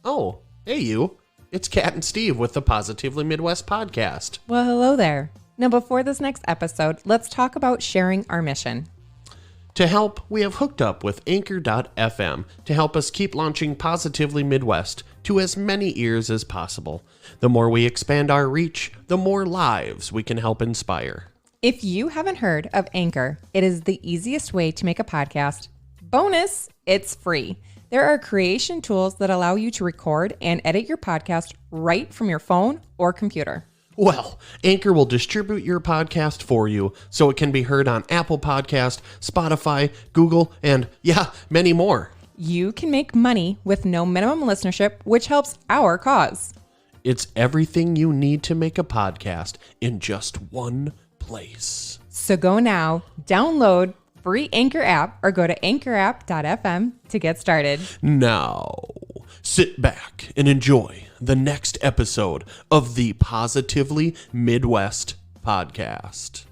Oh, hey you. It's Kat and Steve with the Positively Midwest podcast. Well, hello there. Now, before this next episode, let's talk about sharing our mission. To help, we have hooked up with Anchor.fm to help us keep launching Positively Midwest to as many ears as possible. The more we expand our reach, the more lives we can help inspire. If you haven't heard of Anchor, it is the easiest way to make a podcast. Bonus, it's free. There are creation tools that allow you to record and edit your podcast right from your phone or computer. Well, Anchor will distribute your podcast for you so it can be heard on Apple Podcast, Spotify, Google, and many more. You can make money with no minimum listenership, which helps our cause. It's everything you need to make a podcast in just one place. So go now, download free Anchor app or go to anchorapp.fm to get started. Now, sit back and enjoy the next episode of the Positively Midwest podcast.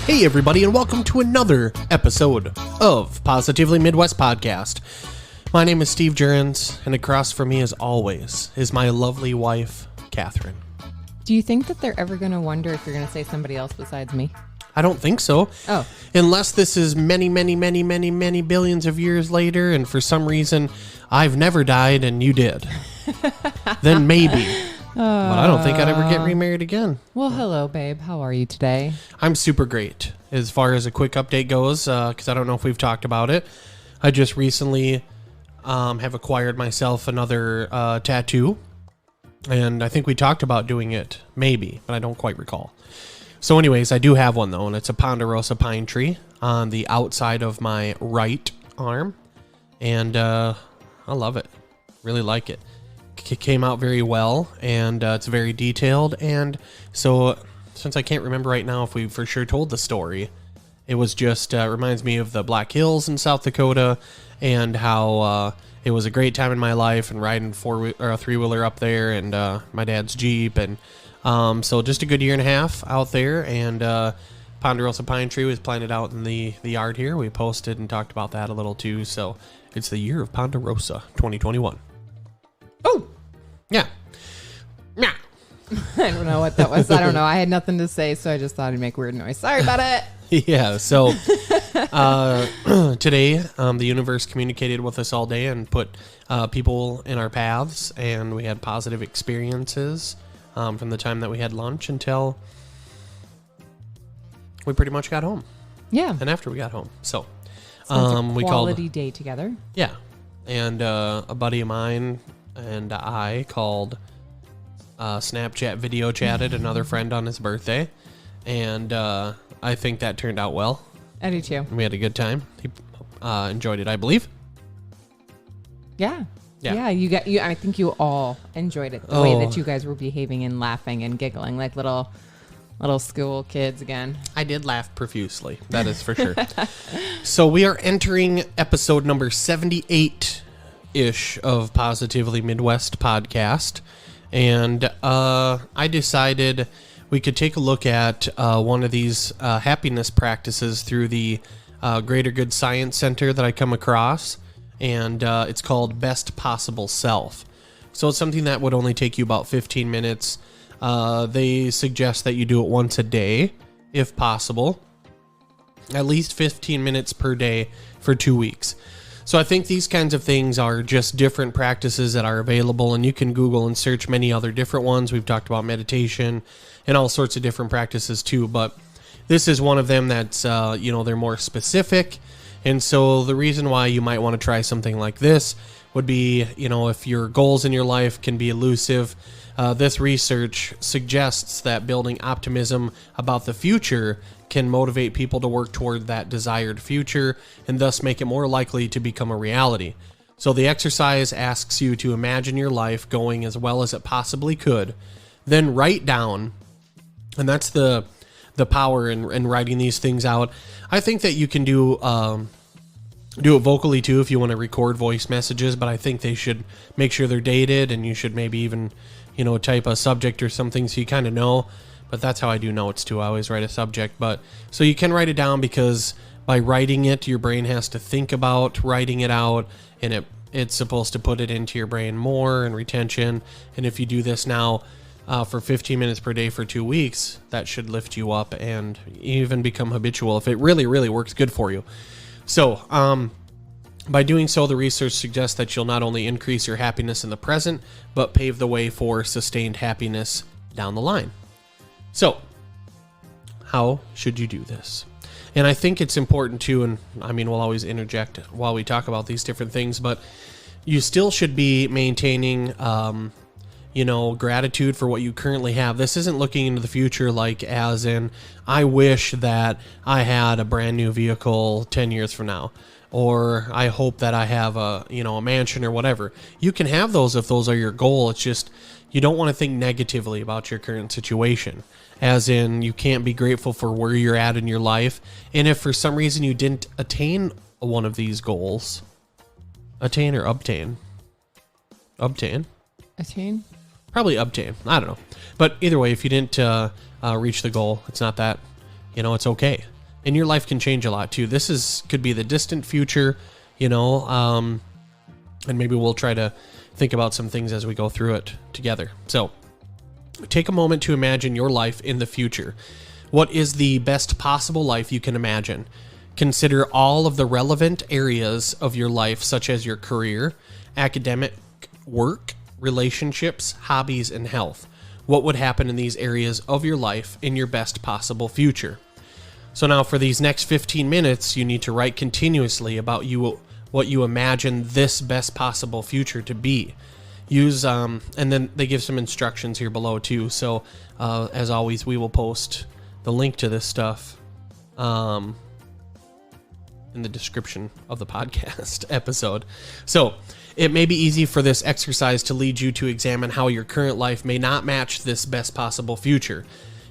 Hey everybody, and welcome to another episode of Positively Midwest podcast. My name is Steve Jurens, and across from me as always is my lovely wife, Catherine. Do you think that they're ever going to wonder if you're going to say somebody else besides me? I don't think so. Oh. Unless this is many billions of years later, and for some reason I've never died and you did. Then maybe. But I don't think I'd ever get remarried again. Well, hello, babe. How are you today? I'm super great. As far as a quick update goes, because I don't know if we've talked about it, I just recently have acquired myself another tattoo. And I think we talked about doing it, maybe, but I don't quite recall. So anyways, I do have one, though, and it's a ponderosa pine tree on the outside of my right arm. And I love it. Really like it. It came out very well, and it's very detailed. And so since I can't remember right now if we for sure told the story, it was just reminds me of the Black Hills in South Dakota and how it was a great time in my life and riding a three-wheeler up there and my dad's Jeep. And so just a good year and a half out there. And Ponderosa Pine Tree was planted out in the yard here. We posted and talked about that a little too. So it's the year of Ponderosa 2021. Oh! Yeah. Yeah. I don't know what that was. I don't know. I had nothing to say, so I just thought I'd make weird noise. Sorry about it. Yeah, so today the universe communicated with us all day and put people in our paths, and we had positive experiences from the time that we had lunch until we pretty much got home. Yeah. And after we got home. So we quality day together. Yeah. And a buddy of mine and I called Snapchat video chatted another friend on his birthday, and I think that turned out well. I do too. We had a good time. He enjoyed it, I believe. Yeah. I think you all enjoyed it. The way that you guys were behaving and laughing and giggling like little school kids again. I did laugh profusely. That is for sure. So we are entering episode number 78-ish of Positively Midwest podcast. And I decided we could take a look at one of these happiness practices through the Greater Good Science Center that I come across, and it's called Best Possible Self. So it's something that would only take you about 15 minutes. They suggest that you do it once a day, if possible, at least 15 minutes per day for 2 weeks. So I think these kinds of things are just different practices that are available, and you can Google and search many other different ones. We've talked about meditation and all sorts of different practices too, but this is one of them that's, they're more specific. And so the reason why you might want to try something like this would be, if your goals in your life can be elusive, this research suggests that building optimism about the future can motivate people to work toward that desired future and thus make it more likely to become a reality. So the exercise asks you to imagine your life going as well as it possibly could, then write down, and that's the power in writing these things out. I think that you can do it vocally too if you want to record voice messages, but I think they should make sure they're dated, and you should maybe even type a subject or something so you kind of know. But that's how I do notes too. I always write a subject. But so you can write it down, because by writing it, your brain has to think about writing it out, and it's supposed to put it into your brain more and retention. And if you do this now for 15 minutes per day for 2 weeks, that should lift you up and even become habitual if it really, really works good for you. So, by doing so, the research suggests that you'll not only increase your happiness in the present, but pave the way for sustained happiness down the line. So, how should you do this? And I think it's important too, and I mean, we'll always interject while we talk about these different things, but you still should be maintaining, gratitude for what you currently have. This isn't looking into the future like as in, I wish that I had a brand new vehicle 10 years from now, or I hope that I have a mansion or whatever. You can have those if those are your goal. It's just, you don't want to think negatively about your current situation. As in, you can't be grateful for where you're at in your life. And if for some reason you didn't attain one of these goals, obtain? Probably obtain. I don't know. But either way, if you didn't reach the goal, it's not that, it's okay. And your life can change a lot too. Could be the distant future, and maybe we'll try to think about some things as we go through it together. So take a moment to imagine your life in the future. What is the best possible life you can imagine? Consider all of the relevant areas of your life, such as your career, academic work, relationships, hobbies, and health. What would happen in these areas of your life in your best possible future? So now for these next 15 minutes, you need to write continuously about what you imagine this best possible future to be. Use, and then they give some instructions here below too. So as always, we will post the link to this stuff in the description of the podcast episode. So it may be easy for this exercise to lead you to examine how your current life may not match this best possible future.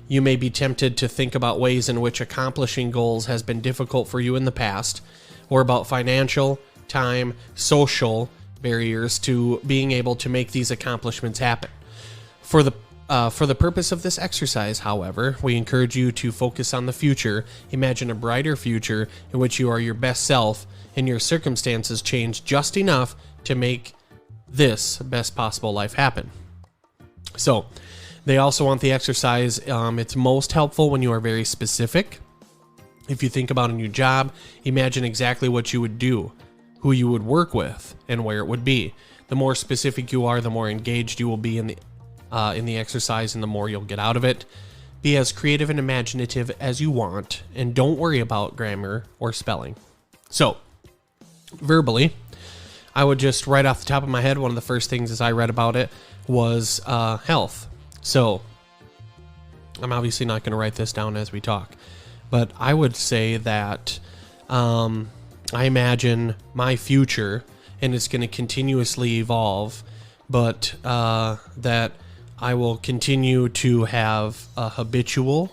You may be tempted to think about ways in which accomplishing goals has been difficult for you in the past, or about financial, time, social barriers to being able to make these accomplishments happen. For the purpose of this exercise, however, we encourage you to focus on the future. Imagine a brighter future in which you are your best self and your circumstances change just enough to make this best possible life happen. So, they also want the exercise, it's most helpful when you are very specific. If you think about a new job, imagine exactly what you would do, who you would work with, and where it would be. The more specific you are, the more engaged you will be in the exercise, and the more you'll get out of it. Be as creative and imaginative as you want, and don't worry about grammar or spelling. So, verbally, I would just, right off the top of my head, one of the first things as I read about it was health. So, I'm obviously not going to write this down as we talk, but I would say that I imagine my future, and it's going to continuously evolve, but that I will continue to have a habitual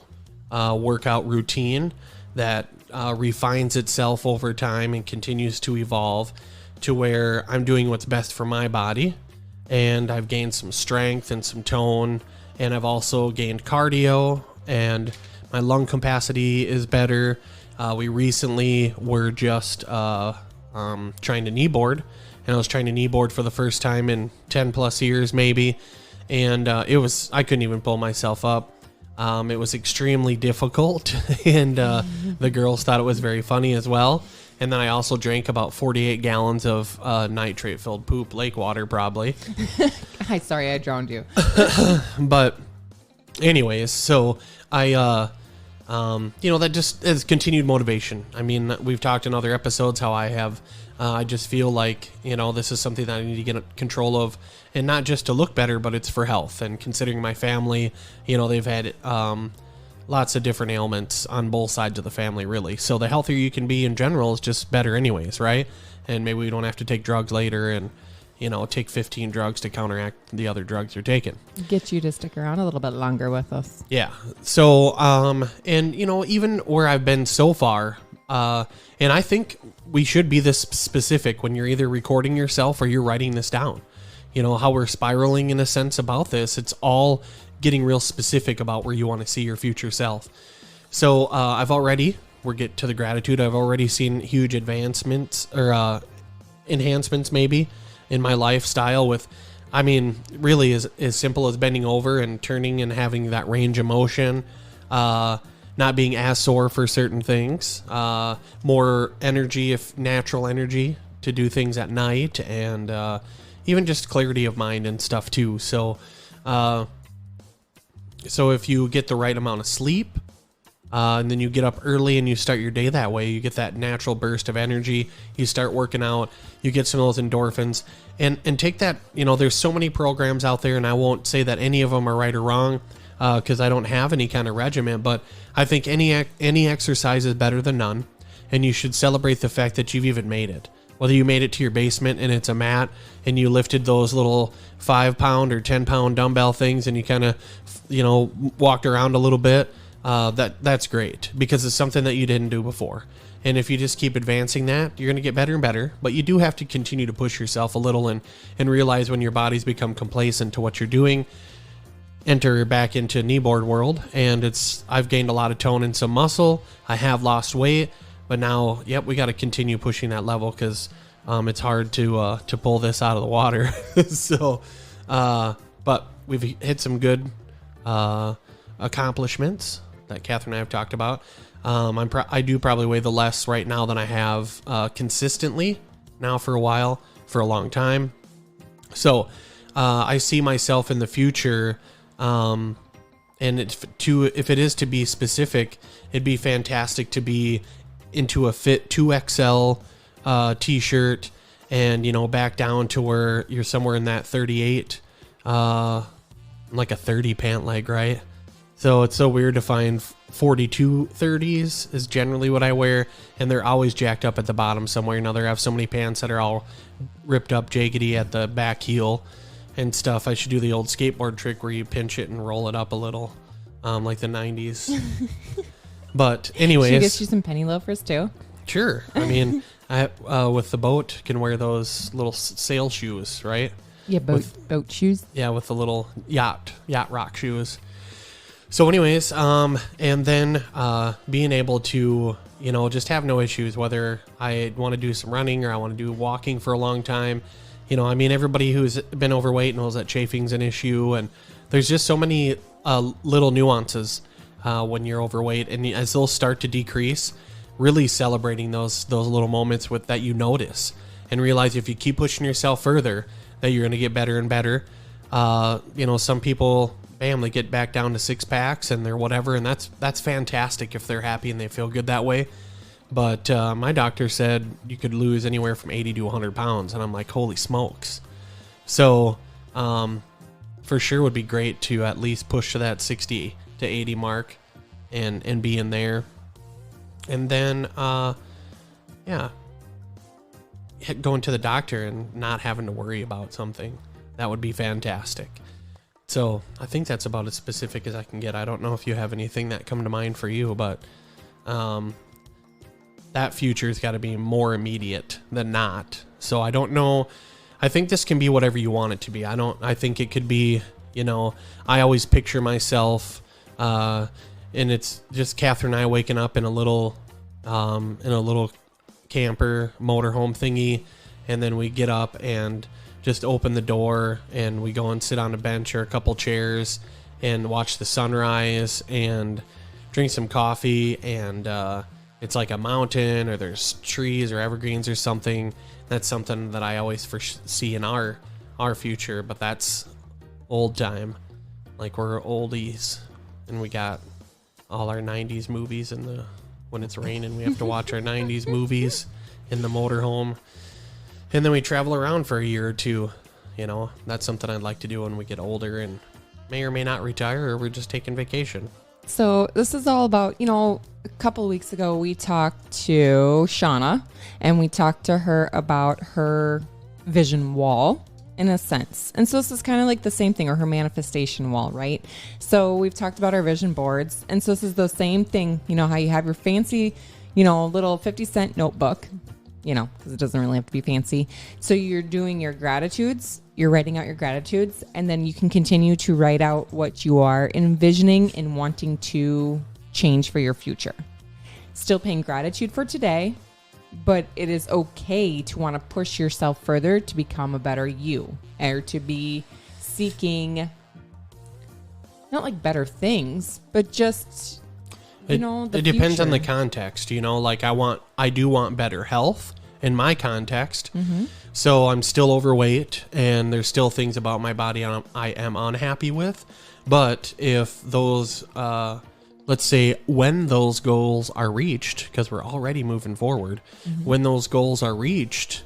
workout routine that refines itself over time and continues to evolve to where I'm doing what's best for my body, and I've gained some strength and some tone, and I've also gained cardio, and my lung capacity is better. We recently were just trying to kneeboard, and I was trying to kneeboard for the first time in 10 plus years maybe, and I couldn't even pull myself up. It was extremely difficult, and the girls thought it was very funny as well. And then I also drank about 48 gallons of nitrate-filled poop, lake water probably. Hi, sorry, I drowned you. But anyways, so I, that just is continued motivation. I mean, we've talked in other episodes how I just feel like, this is something that I need to get control of, and not just to look better, but it's for health. And considering my family, they've had lots of different ailments on both sides of the family, really. So the healthier you can be in general is just better anyways, right? And maybe we don't have to take drugs later and, take 15 drugs to counteract the other drugs you're taking. Get you to stick around a little bit longer with us. Yeah. So, and, even where I've been so far, and I think we should be this specific when you're either recording yourself or you're writing this down. How we're spiraling in a sense about this. It's all getting real specific about where you want to see your future self. So I've already we get to the gratitude, I've already seen huge advancements or enhancements maybe in my lifestyle with, I mean, really as simple as bending over and turning and having that range of motion, not being as sore for certain things, more energy, if natural energy to do things at night, and even just clarity of mind and stuff too. So if you get the right amount of sleep, and then you get up early and you start your day that way, you get that natural burst of energy, you start working out, you get some of those endorphins, and take that, there's so many programs out there, and I won't say that any of them are right or wrong, because I don't have any kind of regimen, but I think any exercise is better than none, and you should celebrate the fact that you've even made it. Whether you made it to your basement and it's a mat and you lifted those little 5-pound or 10-pound dumbbell things and you kind of, walked around a little bit, that's great because it's something that you didn't do before. And if you just keep advancing that, you're going to get better and better, but you do have to continue to push yourself a little and realize when your body's become complacent to what you're doing, enter back into kneeboard world. And I've gained a lot of tone and some muscle. I have lost weight. But now, we got to continue pushing that level because it's hard to pull this out of the water. So, but we've hit some good accomplishments that Catherine and I have talked about. I do probably weigh the less right now than I have consistently now for a while, for a long time. So I see myself in the future, and if it is to be specific, it'd be fantastic to be into a fit 2XL t-shirt and back down to where you're somewhere in that 38 like a 30 pant leg, right? So it's so weird to find 42 30s is generally what I wear, and they're always jacked up at the bottom somewhere. They have so many pants that are all ripped up jaggedy at the back heel and stuff. I should do the old skateboard trick where you pinch it and roll it up a little, like the 90s. But anyways, she gets you some penny loafers too. Sure. I mean, I with the boat can wear those little sail shoes, right? Yeah, boat shoes. Yeah, with the little yacht rock shoes. So anyways, and then being able to, just have no issues, whether I want to do some running or I want to do walking for a long time. Everybody who's been overweight knows that chafing's an issue, and there's just so many little nuances when you're overweight, and as those start to decrease, really celebrating those little moments that you notice and realize if you keep pushing yourself further that you're going to get better and better. Some people, bam, they get back down to 6-packs and they're whatever, and that's fantastic if they're happy and they feel good that way. But my doctor said you could lose anywhere from 80 to 100 pounds, and I'm like, holy smokes. So for sure would be great to at least push to that 60 to 80 mark and be in there. And then going to the doctor and not having to worry about something, that would be fantastic. So I think that's about as specific as I can get. I don't know if you have anything that come to mind for you, but that future's got to be more immediate than not. So I don't know. I think this can be whatever you want it to be. I think it could be, I always picture myself, and it's just Catherine and I waking up in a little camper motorhome thingy, and then we get up and just open the door and we go and sit on a bench or a couple chairs and watch the sunrise and drink some coffee, and it's like a mountain or there's trees or evergreens or something. That's something that I always see in our future, but that's old time. Like we're oldies and we got all our 90s movies when it's raining, we have to watch our 90s movies in the motorhome. And then we travel around for a year or two. That's something I'd like to do when we get older and may or may not retire, or we're just taking vacation. So this is all about, a couple of weeks ago, we talked to Shauna and we talked to her about her vision wall in a sense. And so this is kind of like the same thing, or her manifestation wall, right? So we've talked about our vision boards. And so this is the same thing, how you have your fancy, little 50-cent notebook, because it doesn't really have to be fancy. So you're doing your gratitudes, you're writing out your gratitudes, and then you can continue to write out what you are envisioning and wanting to change for your future. Still paying gratitude for today, but it is okay to want to push yourself further to become a better you, or to be seeking not like better things, but just, you know, the it depends on the future. context, you know, like I do want better health in my context. Mm-hmm. So I'm still overweight and there's still things about my body I am unhappy with. But if those, let's say when those goals are reached, because we're already moving forward, when those goals are reached,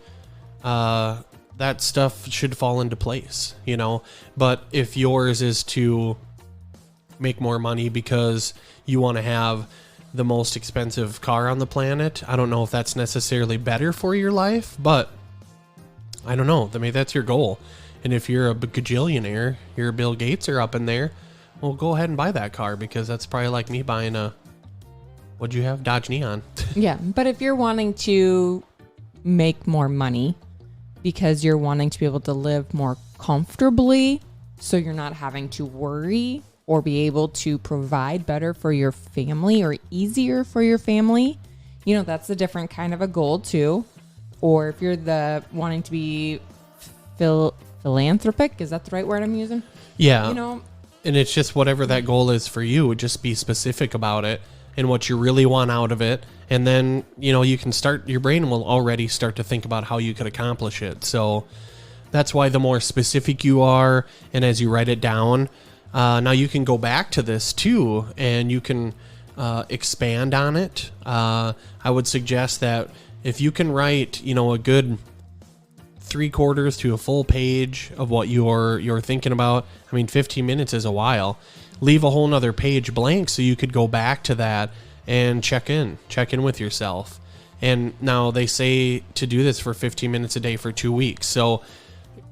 that stuff should fall into place, you know. But if yours is to make more money because you want to have the most expensive car on the planet, I don't know if that's necessarily better for your life, but I don't know. I mean, that's your goal. And if you're a gajillionaire, you're a Bill Gates or up in there, well, go ahead and buy that car, because that's probably like me buying a, what'd you have? Dodge Neon. Yeah, but if you're wanting to make more money because you're wanting to be able to live more comfortably, so you're not having to worry, or be able to provide better for your family or easier for your family, you know, that's a different kind of a goal too. Or if you're the wanting to be philanthropic, is that the right word I'm using? Yeah. You know, and it's just whatever that goal is for you, just be specific about it and what you really want out of it. And then, you know, you can start, your brain will already start to think about how you could accomplish it. So that's why the more specific you are, and as you write it down, now you can go back to this too, and you can expand on it. I would suggest that if you can write, you know, a good 3/4 to a full page of what you're thinking about. I mean, 15 minutes is a while. Leave a whole nother page blank so you could go back to that and check in with yourself. And now they say to do this for 15 minutes a day for 2 weeks. So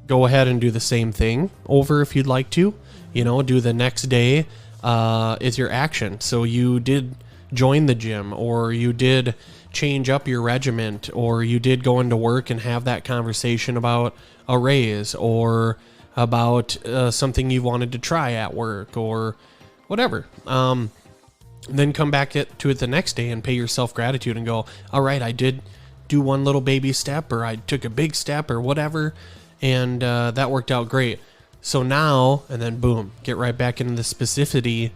go ahead and do the same thing over if you'd like to. You know, do the next day is your action. So you did join the gym, or you did change up your regiment, or you did go into work and have that conversation about a raise, or about something you wanted to try at work, or whatever. Then come back to it the next day and pay yourself gratitude and go, all right, I did do one little baby step, or I took a big step, or whatever, and that worked out great. So now, and then boom, get right back into the specificity,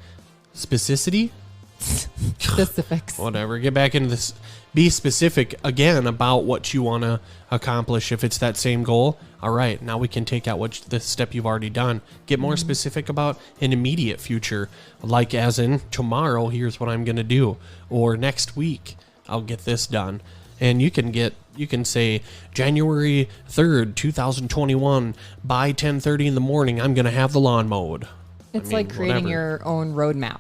specifics. whatever, get back into this, be specific again about what you want to accomplish. If it's that same goal, all right, now we can take out the step you've already done, get more specific about an immediate future, like as in tomorrow, here's what I'm going to do, or next week I'll get this done. And you can say January 3rd, 2021 by 10:30 in the morning, I'm going to have the lawn mowed. It's like creating your own roadmap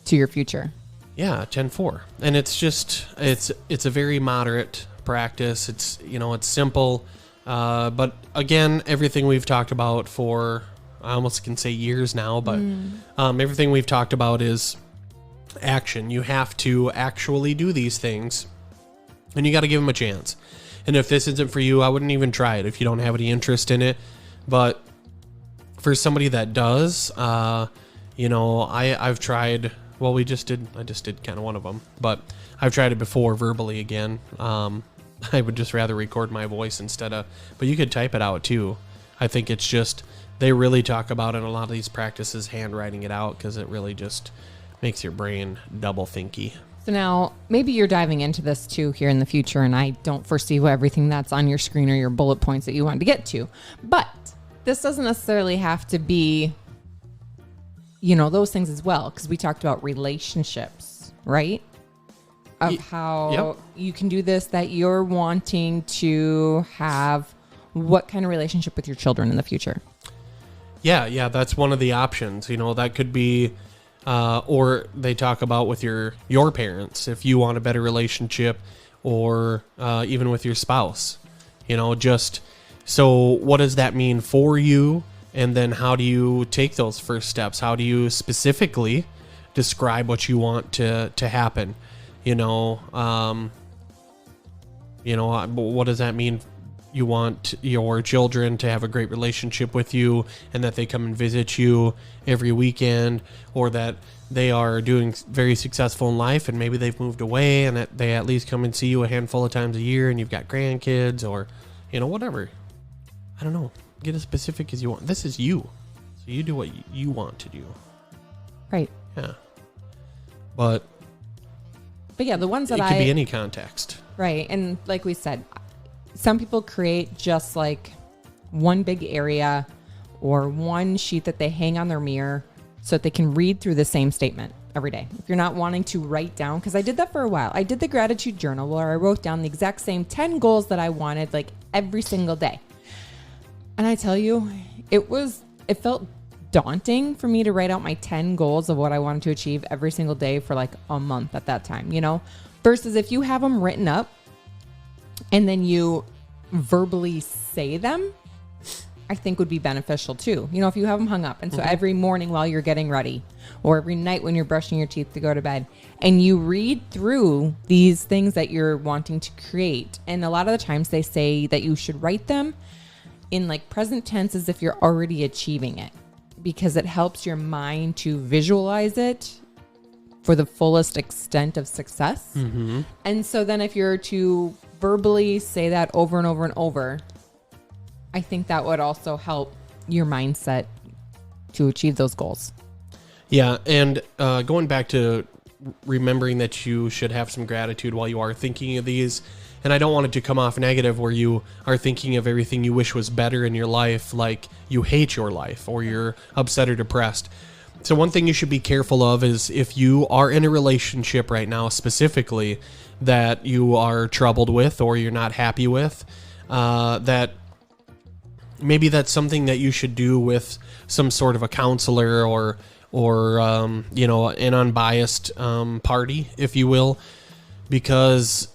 to your future. Yeah, 10-4. And it's just, it's a very moderate practice. It's, you know, it's simple. But again, everything we've talked about for, I almost can say years now, but everything we've talked about is action. You have to actually do these things, and you got to give them a chance. And if this isn't for you, I wouldn't even try it if you don't have any interest in it. But for somebody that does, you know, I've tried, well, I just did kind of one of them, but I've tried it before verbally again. I would just rather record my voice instead of, but you could type it out too. I think it's just, they really talk about in a lot of these practices, handwriting it out, because it really just makes your brain double thinky. So now maybe you're diving into this too here in the future, and I don't foresee everything that's on your screen or your bullet points that you want to get to, but this doesn't necessarily have to be, you know, those things as well, because we talked about relationships, right? Of how you can do this, that you're wanting to have what kind of relationship with your children in the future. Yeah, that's one of the options. You know, that could be, or they talk about with your parents, if you want a better relationship, or even with your spouse. You know, just, so what does that mean for you? And then how do you take those first steps? How do you specifically describe what you want to happen? You know, what does that mean? you want your children to have a great relationship with you and that they come and visit you every weekend, or that they are doing very successful in life and maybe they've moved away and that they at least come and see you a handful of times a year and you've got grandkids or, whatever. I don't know. Get as specific as you want. This is you. So you do what you want to do. Right. Yeah. But yeah, the ones that it could be any context. Right. And like we said, some people create just like one big area or one sheet that they hang on their mirror so that they can read through the same statement every day. If you're not wanting to write down, because I did that for a while. I did the gratitude journal where I wrote down the exact same 10 goals that I wanted like every single day. And I tell you, it felt daunting for me to write out my 10 goals of what I wanted to achieve every single day for like a month at that time, versus if you have them written up and then you verbally say them, I think would be beneficial too. If you have them hung up. And so every morning while you're getting ready or every night when you're brushing your teeth to go to bed and you read through these things that you're wanting to create. And a lot of the times they say that you should write them in like present tense as if you're already achieving it, because it helps your mind to visualize it for the fullest extent of success. Mm-hmm. And so then if you're to verbally say that over and over and over, I think that would also help your mindset to achieve those goals. Yeah. And going back to remembering that you should have some gratitude while you are thinking of these. And I don't want it to come off negative where you are thinking of everything you wish was better in your life, like you hate your life or you're upset or depressed. So one thing you should be careful of is if you are in a relationship right now specifically that you are troubled with or you're not happy with, that maybe that's something that you should do with some sort of a counselor or an unbiased party, if you will, because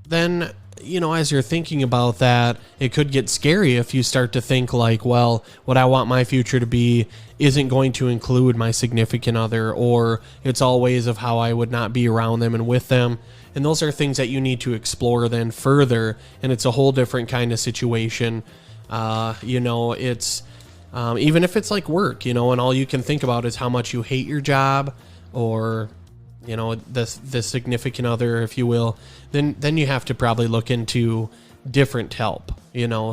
then, as you're thinking about that, it could get scary if you start to think like, well, what I want my future to be isn't going to include my significant other, or it's all ways of how I would not be around them and with them. And those are things that you need to explore then further. And it's a whole different kind of situation. It's even if it's like work, and all you can think about is how much you hate your job or the significant other, if you will, then you have to probably look into different help,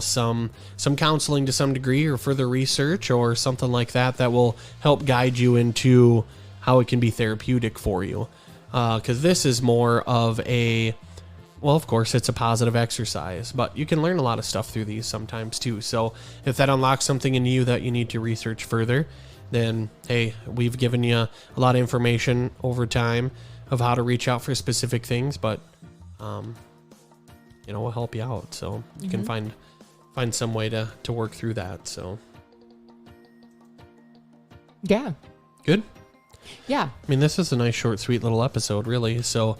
some counseling to some degree or further research or something like that will help guide you into how it can be therapeutic for you. Because this is more of of course it's a positive exercise, but you can learn a lot of stuff through these sometimes too. So if that unlocks something in you that you need to research further, then, hey, we've given you a lot of information over time of how to reach out for specific things, but, we'll help you out. So you can find some way to work through that. So. Yeah. Good. Yeah. I mean, this is a nice, short, sweet little episode, really. So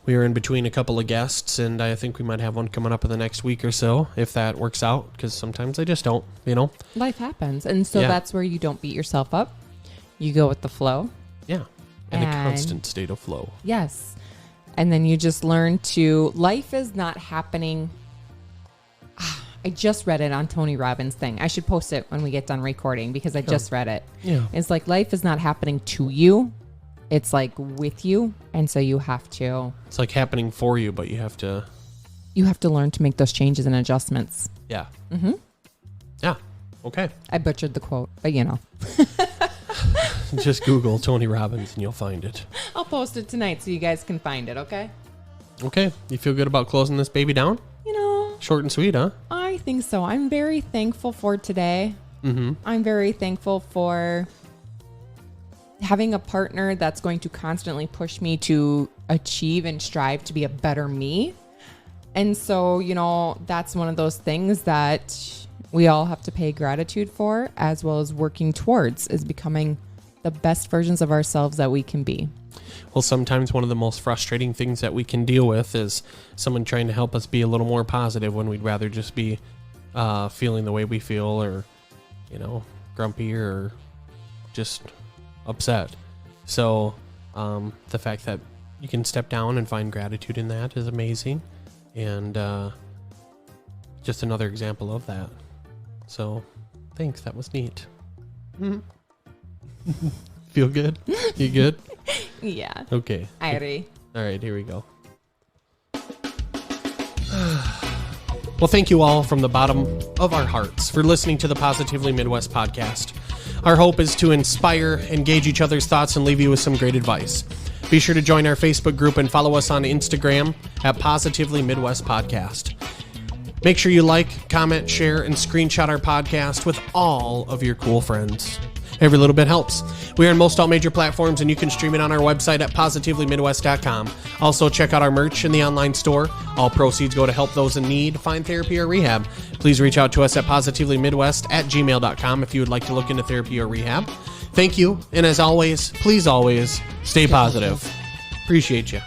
we are in between a couple of guests, and I think we might have one coming up in the next week or so, if that works out, because sometimes they just don't, Life happens. And so that's where you don't beat yourself up. You go with the flow. Yeah. In a constant state of flow. Yes. And then you just learn life is not happening. I just read it on Tony Robbins' thing. I should post it when we get done recording because I just read it. Yeah. It's like life is not happening to you. It's like with you. And so you have to. It's like happening for you, but you have to. You have to learn to make those changes and adjustments. Yeah. Mm-hmm. Yeah. Okay. I butchered the quote, but Just Google Tony Robbins and you'll find it. I'll post it tonight so you guys can find it, okay? Okay. You feel good about closing this baby down? Short and sweet, huh? I think so. I'm very thankful for today. Mm-hmm. I'm very thankful for having a partner that's going to constantly push me to achieve and strive to be a better me. And so, that's one of those things that we all have to pay gratitude for, as well as working towards, is becoming the best versions of ourselves that we can be. Well, sometimes one of the most frustrating things that we can deal with is someone trying to help us be a little more positive when we'd rather just be feeling the way we feel, or, grumpy or just upset. So the fact that you can step down and find gratitude in that is amazing. And just another example of that. So, thanks. That was neat. Feel good? You good? Yeah. Okay. I agree. All right, here we go. Well, thank you all from the bottom of our hearts for listening to the Positively Midwest podcast. Our hope is to inspire, engage each other's thoughts, and leave you with some great advice. Be sure to join our Facebook group and follow us on Instagram at Positively Midwest Podcast. Make sure you like, comment, share, and screenshot our podcast with all of your cool friends. Every little bit helps. We are on most all major platforms, and you can stream it on our website at positivelymidwest.com. Also, check out our merch in the online store. All proceeds go to help those in need find therapy or rehab. Please reach out to us at positively.midwest@gmail.com if you would like to look into therapy or rehab. Thank you, and as always, please always stay positive. Appreciate you.